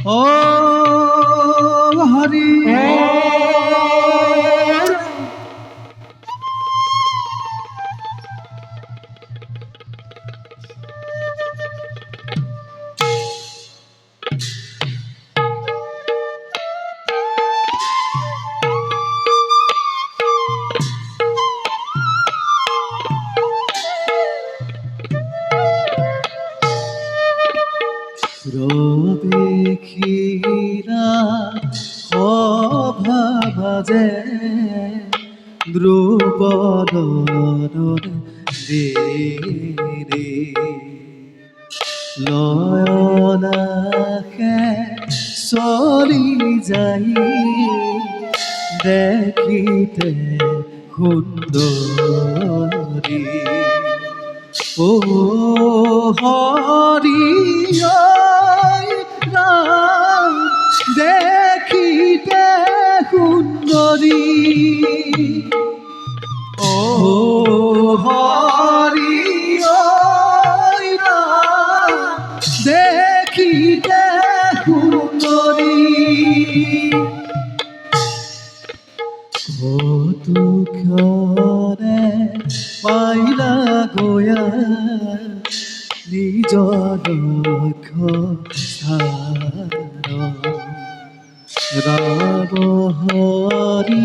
ও হরি রবে ক্ষীরা অভাবাজে ধ্রুপদর দেরে লয়লাখে চলি যাই দেখিতে সুন্দরী ও হরি রাম দেখিতে সুন্দরী ও হরি রাম দেখিতে সুন্দরী কৌতুকরে পাইলা গয়া নিজ দুঃখ রাম হরি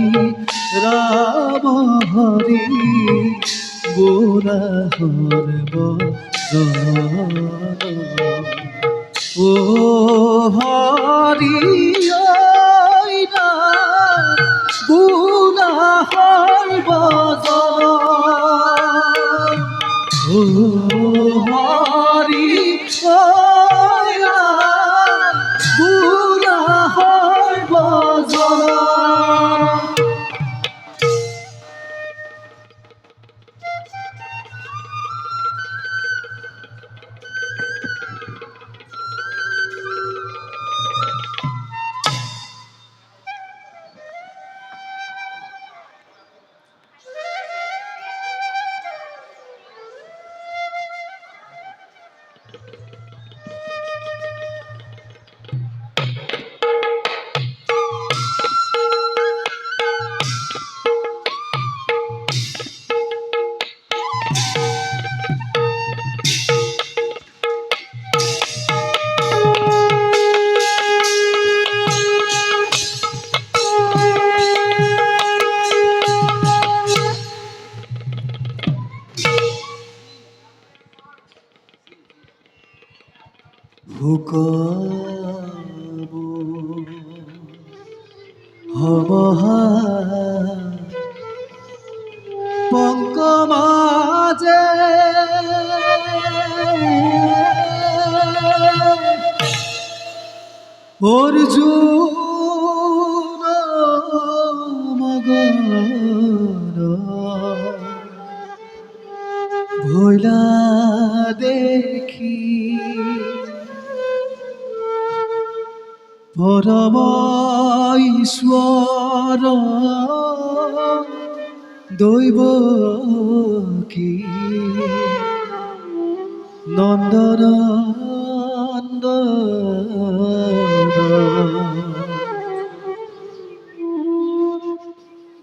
বুড়া হরব ও হরি বুড়া হরব ও হরি বুড়া হরব হমহা পঙ্কমাজে অর্জুন মগন ভোলা দেখি পরম ঈশ্বর দৈব কি নন্দন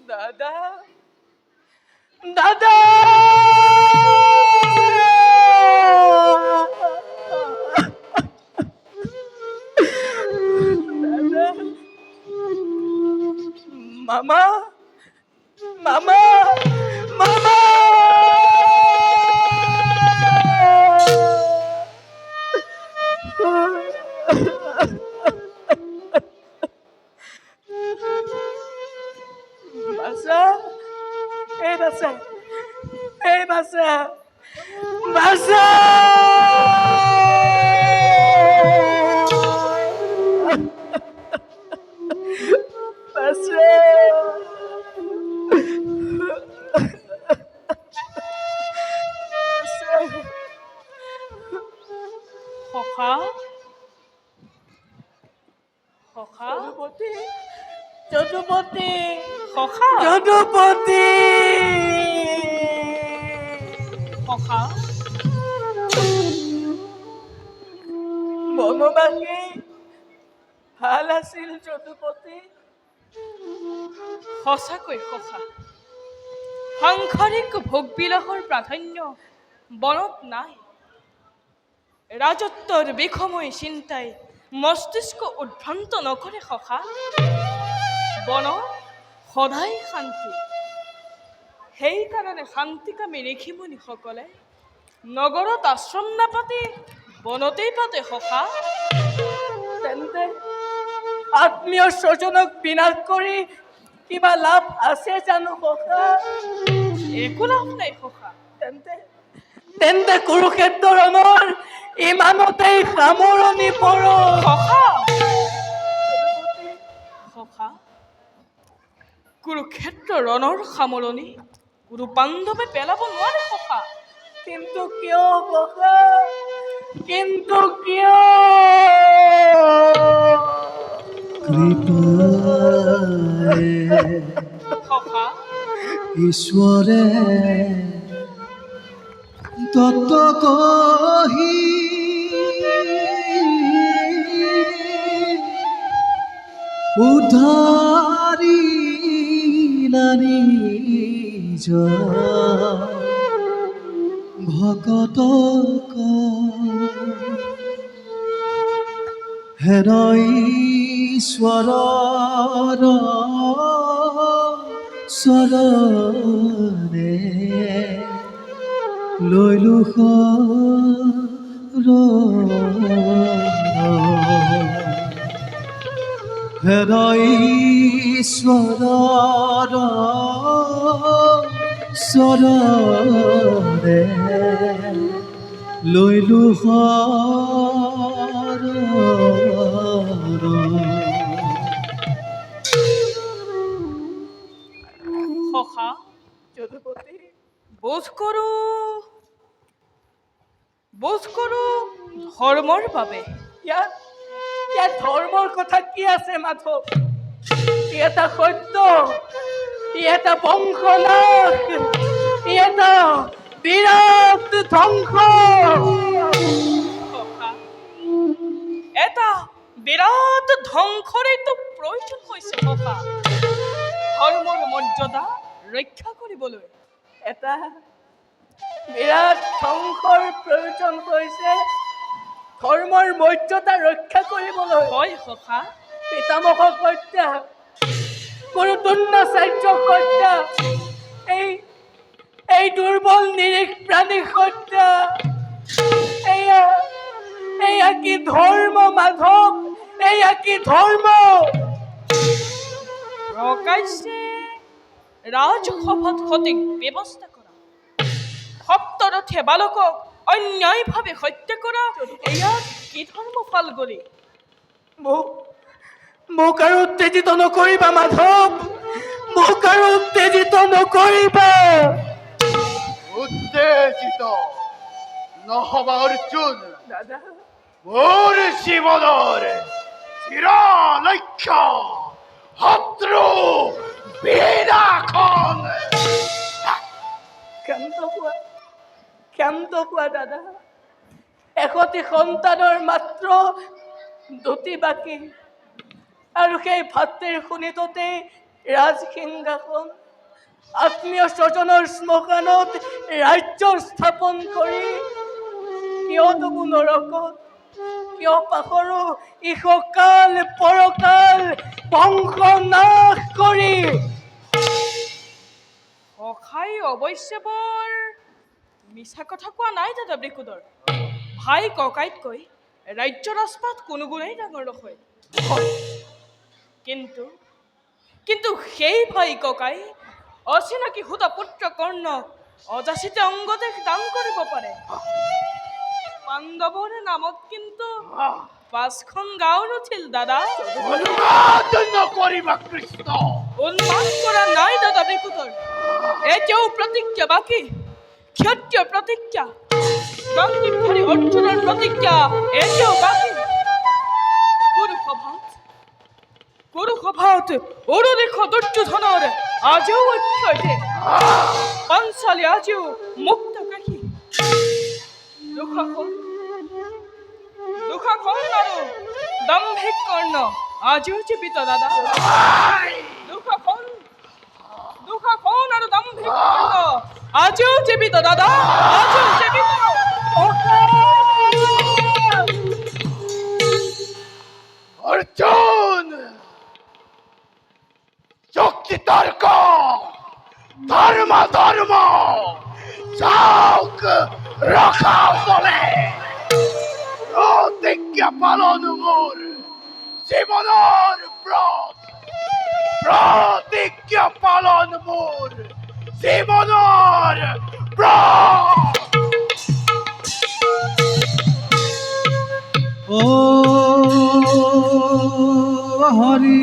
দাদা দাদা মামা মামা মামা বাসা এই বাসা এই বাসা বাসা সখা সখা যদুপতি যদুপতি সখা যদুপতি সখা বনবাসী ভাল আছিল যদুপতি। সঁচাকৈ সঁচা সাংসাৰিক ভোগবিলাসৰ প্ৰাধান্য বনত নাই। ৰাজত্বৰ বিষময় চিন্তাই মস্তিষ্ক উদ্ভ্ৰান্ত নকৰে সখা। বন সদায় শান্তি। সেইকাৰণে শান্তিকামী ঋষিমুনিসকলে নগৰত আশ্ৰম নাপাতি বনতেই পাতে সখা। তেন্তে আত্মীয় স্বজনক বিনাশ কৰি কিবা লাভ আছে জানো সখা? একো লাভ নাই সখা। তেন্তে তেন্তে কুৰুক্ষেত্ৰ ৰণৰ ইমানতেই সামৰণি পৰো সখা সখা কুৰুক্ষেত্ৰ ৰণৰ সামৰণি কোনো পাণ্ডৱে পেলাব নোৱাৰে সখা। কিন্তু কিয় সখা? কিন্তু কিয়? কৃপায়ে সখা ঈশ্বৰে তত্ত্ব কহি উদ্ধাৰি নিজ ভকতক হেন ঈশ্বৰৰ চৰণে লৈলো শৰণ। হেন ঈশ্বৰৰ চৰণে লৈলো শৰণ। সখা যদুপতি, বোধ কৰো ধৰ্মৰ বাবে। ইয়াত ধৰ্মৰ কথা কি আছে মাধৱ? ই এটা সত্য, ই এটা বংশনাশ, ই এটা বিৰাট ধ্বংস। সখা এটা বিৰাট ধ্বংসৰেতো প্ৰয়োজন হৈছে সখা। ধৰ্মৰ মৰ্যাদা ৰক্ষা কৰিবলৈ এটা বিৰাট ধ্বংসৰ প্ৰয়োজন হৈছে ধৰ্মৰ মৰ্যাদা ৰক্ষা কৰিবলৈ। হয় সখা। পিতামহ হত্যা, গুৰু দ্ৰোণাচাৰ্য হত্যা, এই দুৰ্বল নিৰীহ প্ৰাণী হত্যা, এয়া কি ধৰ্ম মাধৱ? এয়া কি ধৰ্ম? প্ৰকাশ্যে ৰাজসভাত সঠিক ব্যৱস্থা কৰা, সপ্তৰথে বালকক অন্যায়ভাৱে হত্যা কৰা, এয়া কি ধৰ্ম ফাল গলি? মোক আৰু উত্তেজিত নকৰিবা মাধৱ, মোক আৰু উত্তেজিত নকৰিবা। উত্তেজিত নহবা অৰ্জুন, দাদা, মোৰ জীৱনৰ চিৰ লক্ষ্য শত্ৰু বিনাশন। ক্ষান্ত হোৱা দাদা। এশটি সন্তানৰ মাত্ৰ দুটি বাকী, আৰু সেই ভাতৃৰ শোণিততে ৰাজসিংহাসন। আত্মীয় স্বজনৰ শ্মশানত ৰাজ্য স্থাপন কৰি কিয় তবু নৰকত, কিয় পাহৰো ইহকাল পৰকাল বংশ নাশ কৰি। সখাই অৱশ্যে বৰ মিছা কথা কোৱা নাই দাদা বৃকুদৰ। ভাই ককাইতকৈ ৰাজ্য ৰাজপাট কোনো গুণেই ডাঙৰ নহয়। কিন্তু সেই ভাই ককাই অচিনাকি সুত পুত্ৰ কৰ্ণক অযাচিত অংগদেশ দান কৰিব পাৰে। পাণ্ডৱৰ নামত কিন্তু 5খন গাঁও নুঠিল দাদা। অনুবাদ নকৰিবা কৃষ্ণ। উন্মাদ কৰা নাই দাদা বৃকুদৰ। এতিয়াও প্ৰতিজ্ঞা বাকী, ক্ষত্ৰিয় প্ৰতিজ্ঞা, গান্ধীধাৰী অৰ্জুনৰ প্ৰতিজ্ঞা এতিয়াও বাকী। কুৰুসভাত অৰুদেশ দুৰ্যোধনৰ আজিও অক্ষয়, পাঞ্চালী আজিও মুক্ত কাশী। দুঃশাসন আৰু দাম্ভিক কৰ্ণ আজিও জীৱিত দাদা আই! দুঃশাসন আৰু দাম্ভিক কৰ্ম আজিও জীৱিত দাদা আজিও জীৱিত অর্জুন যুক্তি তর্ক ধর্ম ধর্ম চৌক রক্ষা বলে প্রতিজ্ঞা পালন মোর জীবনের ব্রত প্রতিজ্ঞা পালন মোর জীবনের ব্রত ও হরি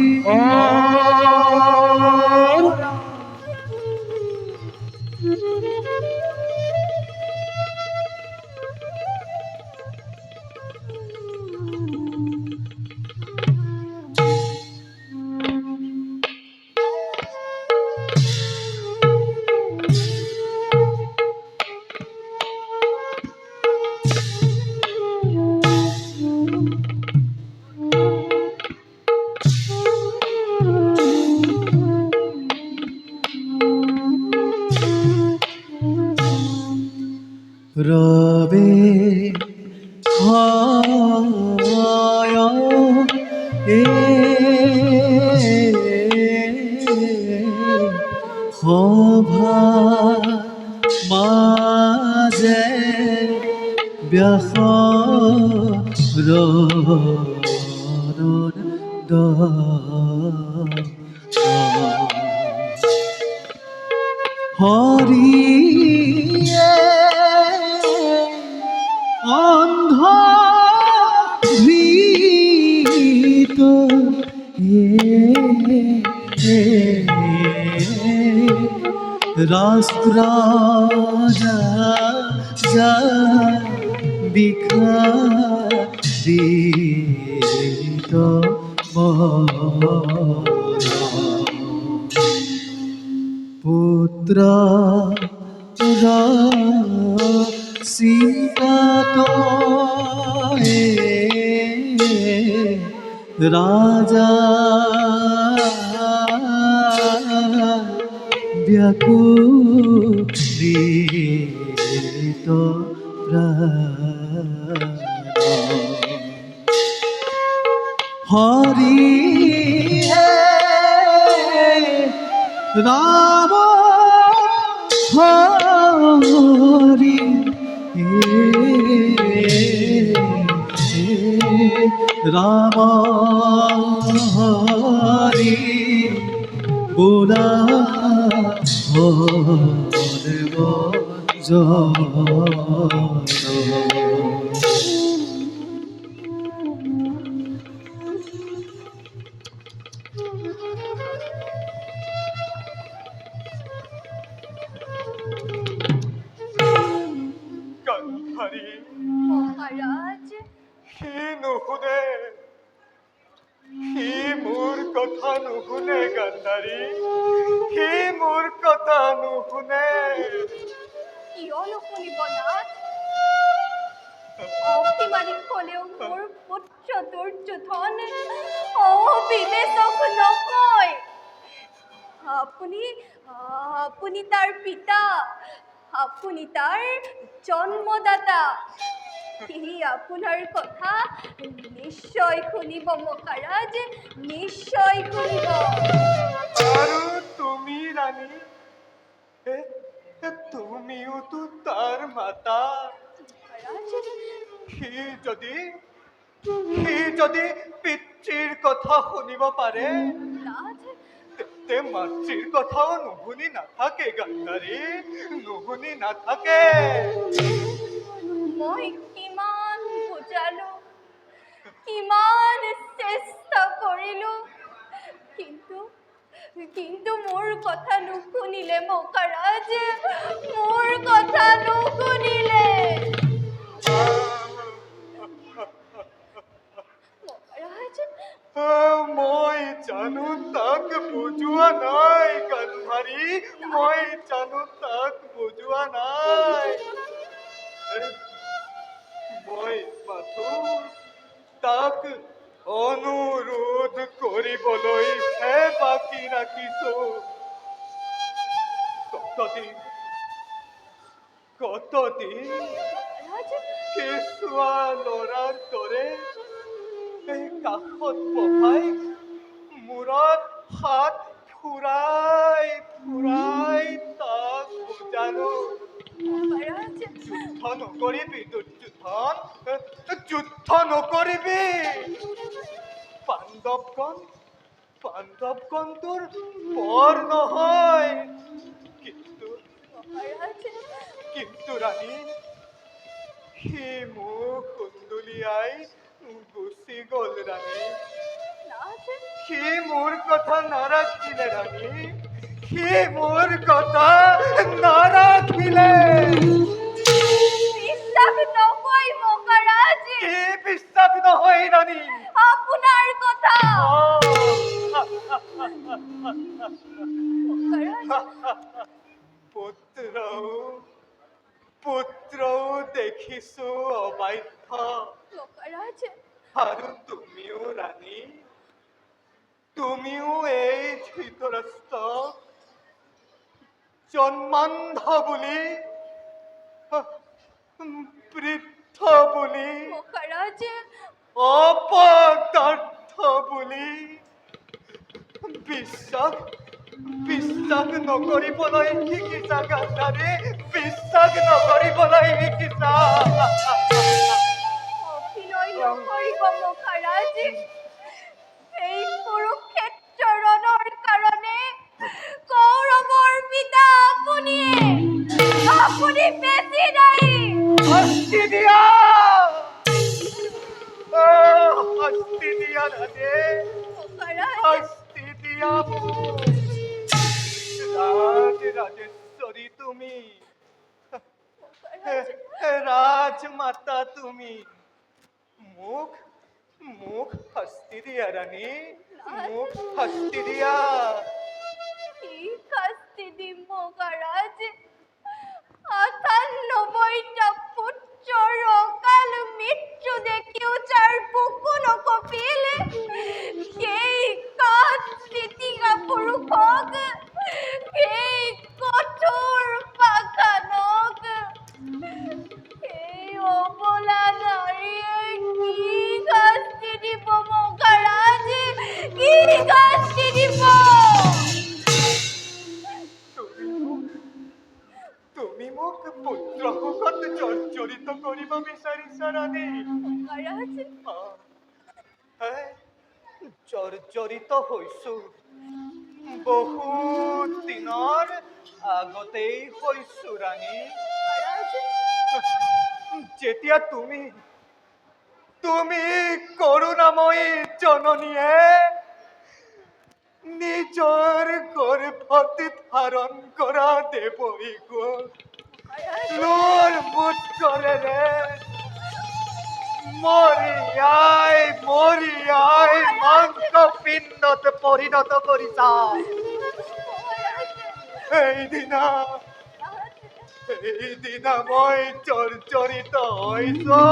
রবে হয় এ সভা মাজে ব্যাস হরিয়ে অন্ধ ভীত রাষ্ট্র বিখারিত পুত্র সীতাত রাজা ব্যাকুলিত হরি রাম হরি রাম হরি বোলা হরব গান্ধাৰী মহাৰাজ সি নুশুনে সি মোৰ কথা নুশুনে গান্ধাৰী সি মোৰ কথা নুশুনে কিয় নুশুনিব নাথ অতিমানিক হলেও মোৰ পুত্ৰ দুৰ্যোধন অবিবেচক নকয় আপুনি তাৰ পিতা আপুনি তাৰ জন্মদাতা সি আপোনাৰ কথা নিশ্চয় শুনিব মহাৰাজ নিশ্চয় শুনিব আৰু তুমি ৰাণী তুমিওতো তাৰ মাতা মহাৰাজ সি যদি পিতৃৰ কথা শুনিব পাৰে নাথ তেন্তে মাতৃৰ কথাও নুশুনি নাথাকে গান্ধাৰী নুশুনি নাথাকে মই কিমান বুজালো কিমান চেষ্টা কৰিলো কিন্তু মোৰ কথা নুশুনিলে মহাৰাজ মোৰ কথা নুশুনিলে মহাৰাজ মই জানো তাক বুজোৱা নাই গান্ধাৰী মই জানো তাক বুজোৱা নাই মই মাথো তাক অনুৰোধ কৰিবলৈ বাকী ৰাখিছো। কতদিন কেঁচুৱা ল'ৰাৰ দৰে এই কাষত বহাই মূৰত হাত ফুৰাই ফুৰাই তাক বুজালো। যুদ্ধ নকৰিবি দুৰ্যোধন, যুদ্ধ নকৰিবি। পাণ্ডৱগণ তোৰ পৰ নহয়। কিন্তু ৰাণী, সি মোক কুন্দুলিয়াই গুচি গ'ল ৰাণী। সি মোৰ কথা নাৰাখিলে ৰাণী, সি মোৰ কথা নাৰাখিলে। বিশ্বাস নকয় মহাৰাজ, কি বিশ্বাস নহয় ৰাণী? আপোনাৰ কথা। পুত্ৰও দেখিছো অবাধ্য। মহাৰাজ, আৰু তুমিও ৰাণী, তুমিও এই ধৃতৰাষ্ট্ৰক জন্মান্ধ বুলি, বৃদ্ধ বুলি, মহাৰাজ, অপদাৰ্থ বুলি বিশ্বাস নকৰিবলৈ শিকিছা গান্ধাৰী, বিশ্বাস নকৰিবলৈ শিকিছা। অভিনয় নকৰিব মহাৰাজ। এই কুৰুক্ষেত্ৰ ৰণৰ কাৰণে কৌৰৱৰ পিতা আপুনি বেছি দায়ী। শাস্তি দিয়া, শাস্তি দিয়া ৰাধে, মহাৰাজ, শাস্তি দিয়া। ৰাজেশ্বৰী তুমি, ৰাজমাতা তুমি, মোক শাস্তি দিয়া ৰাণী, মোক শাস্তি দিয়া। কি শাস্তি দিম মহাৰাজ? ৯৮টা পুত্ৰৰ অকাল মৃত্যু দেখিও যাৰ বুকু নকঁপিল, সেই কাঠচিতিকা পুৰুষক, সেই কঠোৰ পাষাণক, সেই অবলা নাৰীয়ে কি শাস্তি দিব মহাৰাজ? কি শাস্তি দিব? তুমি মোক পুত্ৰশোকত জৰ্জৰিত কৰিব বিচাৰিছা ৰাণী? মহাৰাজ, জৰ্জৰিত হৈছো, বহুত দিনৰ আগতেই হৈছো ৰাণী। যেতিয়া তুমি কৰুণাময়ী জননীয়ে নিজৰ গৰ্ভত ধাৰণ কৰা দেৱীক লোৰ মুৎকৰেৰে মৰিয়াই মাংস পিণ্ডত পৰিণত কৰিছা। সেইদিনা মই জৰ্জৰিত হৈছো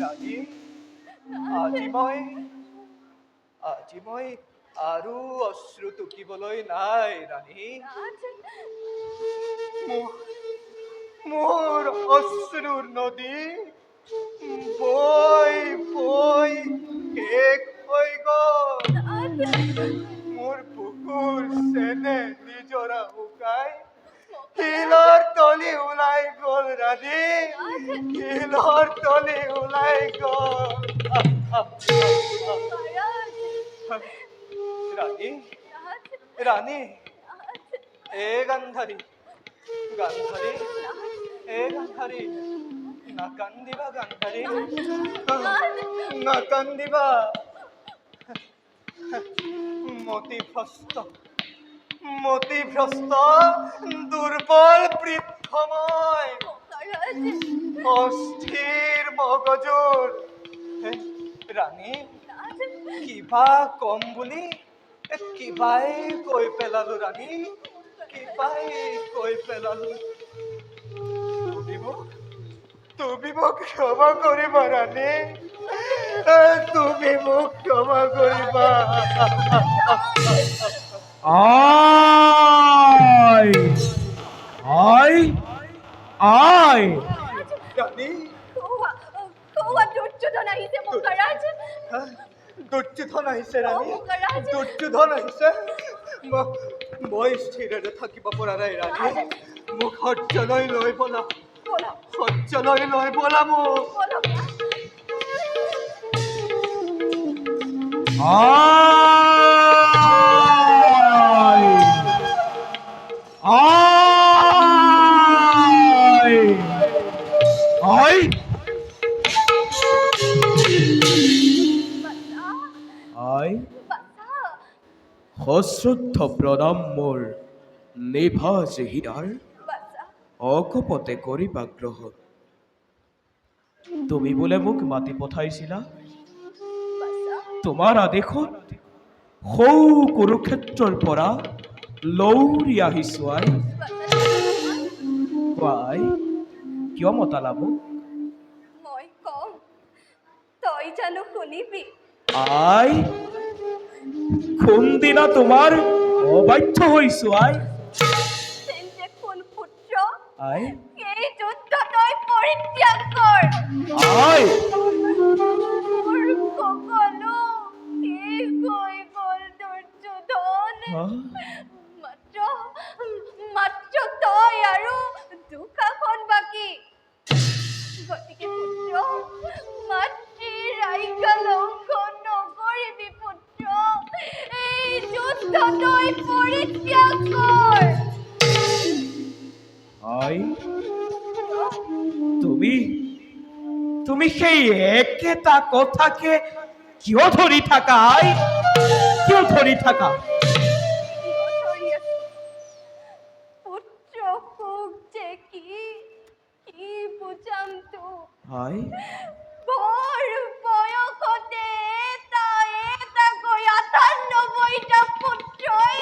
ৰাণী। আজি মই আৰু অশ্ৰু টুকিবলৈ নাই ৰাণী। মোৰ অশ্ৰুৰ নদী বৈ শেষ হৈ গ'ল। মোৰ বুকুৰ চেনে নিজৰা শুকাই শিলৰ তলি ওলাই গ'ল ৰাণী, শিলৰ তলি ওলাই গ'ল। ৰাণী, এ গান্ধাৰী, নাকান্দিবা গান্ধাৰী, নাকান্দিবা। মতিভ্ৰষ্ট দুৰ্বল বৃদ্ধ মই, অস্থিৰ মগজুৰ। ৰাণী, কিবা কম বুলি কিবাই কৈ পেলালো ৰাণী, কিবাই কৈ পেলালো। তুমি মোক ক্ষমা কৰিবা ৰাণী, তুমি মোক ক্ষমা কৰিবা। আয় আয় আয় ৰাণী, কোৱা কোৱা দুৰ্যোধন আহিছে মহাৰাজ। দুৰ্যোধন আহিছে ৰাণী, মহাৰাজ। দুৰ্যোধন আহিছে। মই স্থিৰেৰে থাকিব পৰা নাই ৰাণী, মোক সহ্যলৈ লৈ বলা, বলা সহ্যলৈ লৈ বলা মোক। বলা আয় আয় আয় আয় বাছা সশ্ৰদ্ধ প্ৰণাম মোৰ নিভাজ হীৰাৰ বাছা অকপতে কৰিবা গ্ৰহণ। তুমি বোলে মোক মাতি পঠাইছিলা বাছা তোমাৰ আদেশত সৌ কুৰুক্ষেত্ৰৰ পৰা লৌৰি আহিছো আই। কোৱাই কিয় মতালা মোক? মই কম তই জানো শুনিবি। আই কোনদিনা তোমাৰ অবাধ্য হৈছো আই। তেন্তে কোন পুত্ৰ আই এই যুদ্ধ তই পৰিত্যাগ কৰ। আই মোৰ সকলো শেষ হৈ গ'ল দুৰ্যোধন। হা? মাত্ৰ তই আৰু দুষাখন বাকী। গতিকে পুত্ৰ মাতৃৰ আজ্ঞা লংঘন নকৰিবি পুত্ৰ। এই যুদ্ধ তই পৰিত্যাগ কৰ। আই তুমি তুমি সেই একেটা কথাকে কিয় ধৰি থাকা আই? কিয় ধৰি থাকা? পুত্ৰ সুখ যে কি বুজাম তোক। আই ভৰ বয়সতে এটাকৈ ৯৮টা পুত্ৰই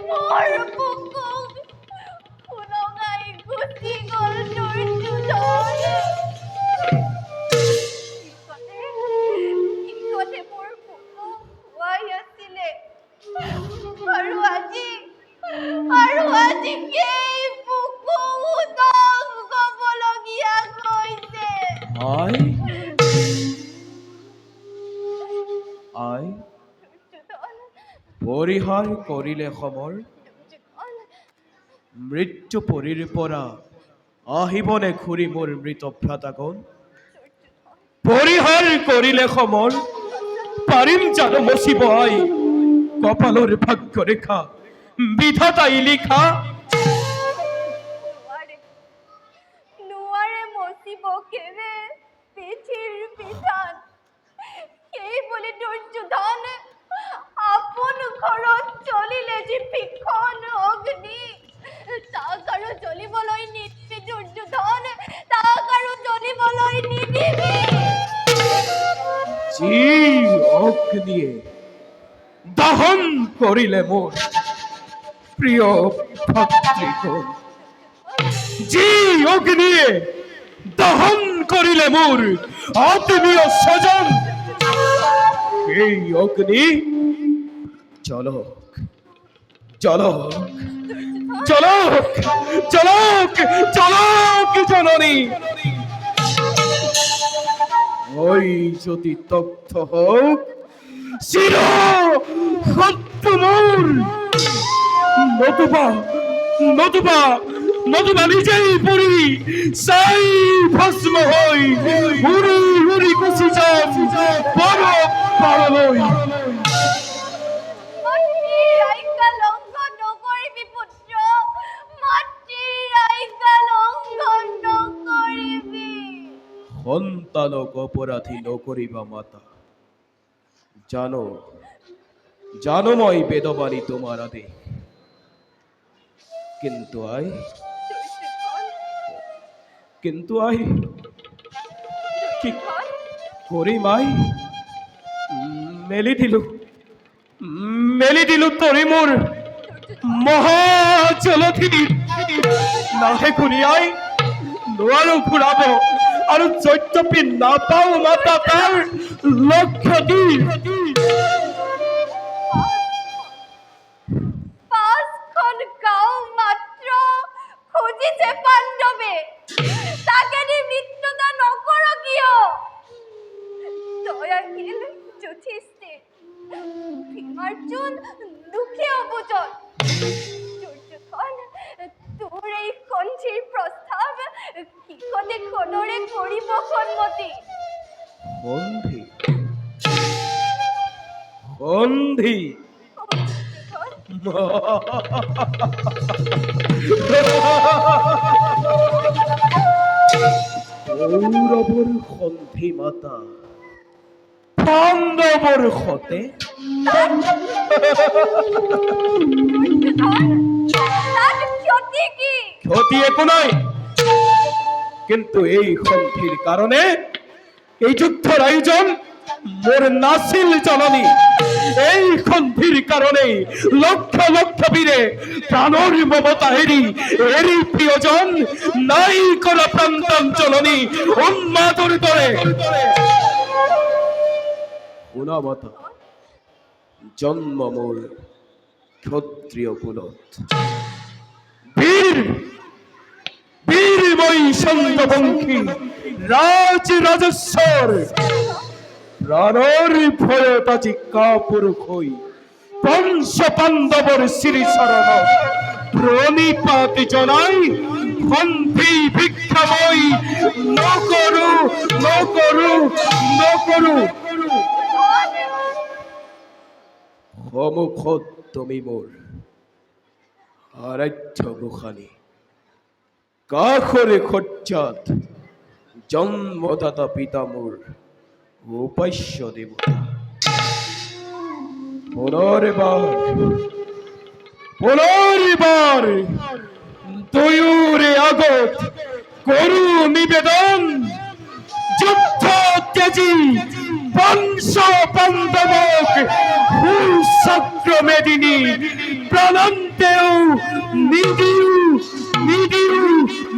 মোৰ বুকুক উলঙাই গুচি গ'ল দুৰ্যোধন। ঠিকতে মোৰ বুকুক খুৱাই আছিলে আৰু আজি সেই বুকু উদং হ'বলগীয়া হৈছে। আই আই দুৰ্যোধন পৰিহাৰ কৰিলে সমৰ মৃত্যু পৰীৰ পৰা আহিবনে ঘূৰি মোৰ মৃত ভ্ৰাতাগণ? পৰিহাৰ কৰিলে সমৰ পাৰিম জানো মচিব আই কপালৰ ভাগ্য ৰেখা বিধাতাই লিখা। নোৱাৰে মচিব কেৰে পিঠিৰ পিঠান। সেই বুলি দুৰ্যোধন আপোন ঘৰত জ্বলিলে যি ভীষণ অগ্নি, তাক আৰু জ্বলিবলৈ নিদিবি দুৰ্যোধন, তাক আৰু জ্বলিবলৈ নিদিবি। যি অগ্নিয়ে দহন কৰিলে মোৰ প্ৰিয় ভাতৃগণ, যি অগ্নিয়ে দহন কৰিলে মোৰ আত্মীয় স্বজন, সেই অগ্নি জলক জলক জলক জলক জলক জননী। ওই যদি তথ্য হোক চির সত্য মোর, নতুবা নতুবা নতুবা নিজেই পড়ি সাই ভস্ম হই উড়ি উড়ি কুচি যাম বড় পারলই। মাতৃৰ আজ্ঞা লংঘন নকৰিবি পুত্ৰ, মাতৃৰ আজ্ঞা লংঘন নকৰিবি। সন্তানক অপরাধী নকরিবা মাতা, জানো জানো মই বেদবাণী তোমার আদেশ, কিন্তু আই কি করিম আই? মেলি দিলু তরি মোর মহাজলধি নাহে ঘুরি আই, নোৱাৰো ঘূৰাব আৰ চৈত্যপি না পাও মাতা তাৰ লক্ষ্য দি। 5খন গাঁও মাত্ৰ খুজিছে পাণ্ডৱে, তাকে দি মৃত্যুদা নকৰ কিয়? তই আহিল যুধিষ্ঠিৰ, ভীমাৰ্জুন দুখী অবুজন, দুৰ্যোধন তোৰ এই সন্ধিৰ প্ৰস্তাৱ কিকতে খনৰে কৰিব সন্মতি। সন্ধি সন্ধি কৌৰবৰ সন্ধি মাতা পাণ্ডৱৰ সতে। তাত ক্ষতি কি? ক্ষতি একো নাই, কিন্তু এই সন্ধিৰ কাৰণে এই যুদ্ধৰ আয়োজন মোৰ নাছিল জননী। এই সন্ধিৰ কাৰণে লক্ষ লক্ষ বীৰে প্ৰাণৰ মমতা এৰি প্ৰিয়জন নাই কৰা প্ৰান্তন জননী উন্মাদৰ দৰে। শুনা মাতা, জন্ম মোৰ ক্ষত্ৰিয় কুলত, বীৰময়ী চন্দ্ৰবংশী ৰাজেশ্বৰ, প্ৰাণৰ ভয়ত আজি কাপুৰুষ হই পঞ্চ পাণ্ডৱৰ শ্ৰীচৰণ প্ৰণিপাত জনাই সন্ধি ভিক্ষা মই নকৰো নকৰো নকৰো। সন্মুখত তুমি মোৰ আৰাধ্য গোসানী, কাষৰে খজ্জাত জন্মদাতা পিতা মোৰ উপাস্য দেৱতা। পুনৰবাৰ দুয়োৰে আগত কৰো নিবেদন, যুদ্ধ ত্যাজি পঞ্চ পাণ্ডৱক সুচক্ৰমেদিনী প্ৰাণন্তেও নিদিও নিদিও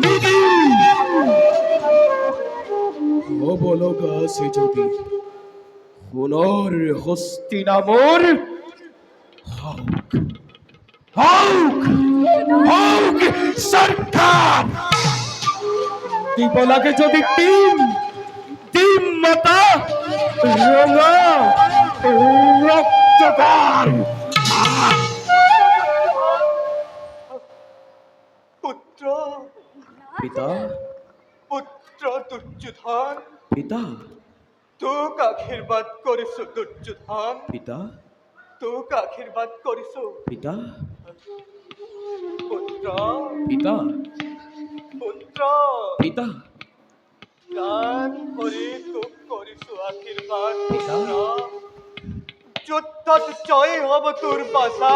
নিদিও। হ'ব লগা আছে যদি সোণৰ হস্তিনামৰ হওক হওক হওক চৰকাৰ, দিব লাগে যদি টিম মাতা ৰঙা ৰক্তগাৰ। পুত্ৰ পিতা পুত্ৰ দুৰ্যোধন, পিতা তোক আশীৰ্বাদ কৰিছো দুৰ্যোধন, পিতা তোক আশীৰ্বাদ কৰিছো পিতা পুত্ৰ পিতা পুত্ৰ। পিতা গান কৰি তোক কৰিছো আশীৰ্বাদ পিতা। যুদ্ধত জয় হব তোৰ বাচা,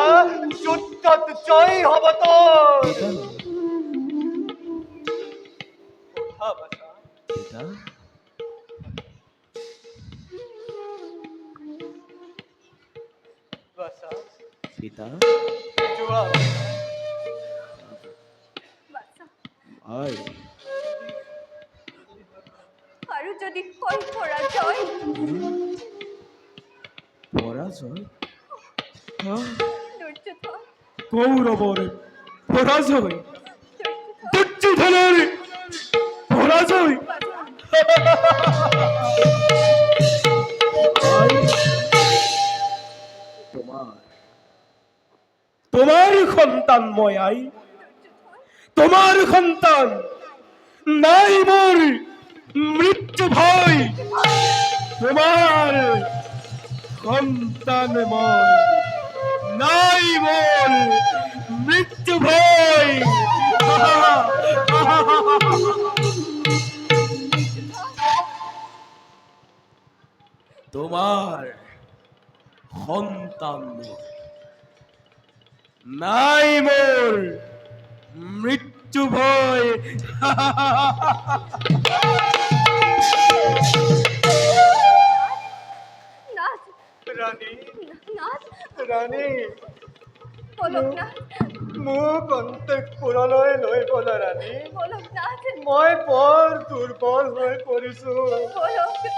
যুদ্ধত জয় হব তোৰ পিতা কথা বাচা। পিতা বাচা পিতা যোৱা বাছা, আই আৰু যদি কয় পৰাজয়, পৰাজয় দুৰ্যোধন কৌৰৱৰ পৰাজয়, দুৰ্যোধন দুৰ্যোধনৰ পৰাজয়। তোমার সন্তান মই আই, তোমার সন্তান নাই মোর মৃত্যু ভয়, তোমার সন্তান মই নাই মোর মৃত্যু ভয়। তোমার সন্তান নাই মোর মৃত্যু ভয়। নাথ, রানী নাথ, রানী পলক নাথ, মোক অন্তঃপুৰলৈ লৈ ব'লা ৰাণী। বলক নাথ মই বৰ দুৰ্বল হৈ পৰিছো। বলক